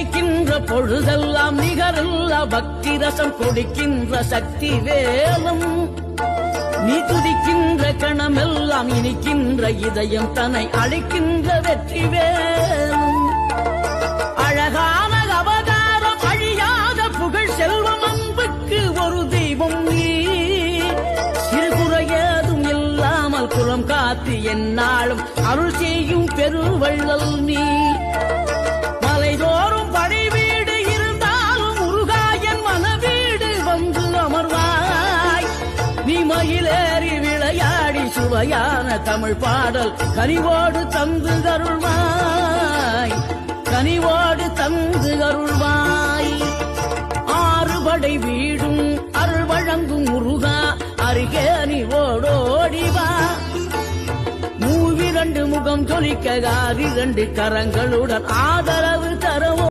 நினைக்கின்ற பொழுதெல்லாம் நிகரில்லா பக்தி ரசம் கொடுக்கின்ற சக்தி வேலும் நீ துதிக்கின்ற கணமெல்லாம் இனிக்கின்ற இதயம் தன்னை அழைக்கின்ற வெற்றி வேலும் அழகான அவதாரம் அழியாத புகழ் செல்வம் அன்புக்கு ஒரு தெய்வம் நீ சிறுகுறையதும் இல்லாமல் குலம் காத்து எந்நாளும் அருள் செய்யும் பெருவள்ளல் நீ மலைதோறும் படை வீடு இருந்தாலும் முருகாயன் மனவீடு வந்து அமர்வாய் நீ மயிலேறி விளையாடி சுவையான தமிழ் பாடல் கனிவோடு தந்து அருள்வாய் கனிவோடு தந்து அருள்வாய் ஆறுபடை வீடும் அருள் வழங்கும் முருகா அருகே நீ ஓடோடிவா மூவிரண்டு முகம் ஜொலிக்க 2 கரங்களுடன் ஆதரவு தரவோ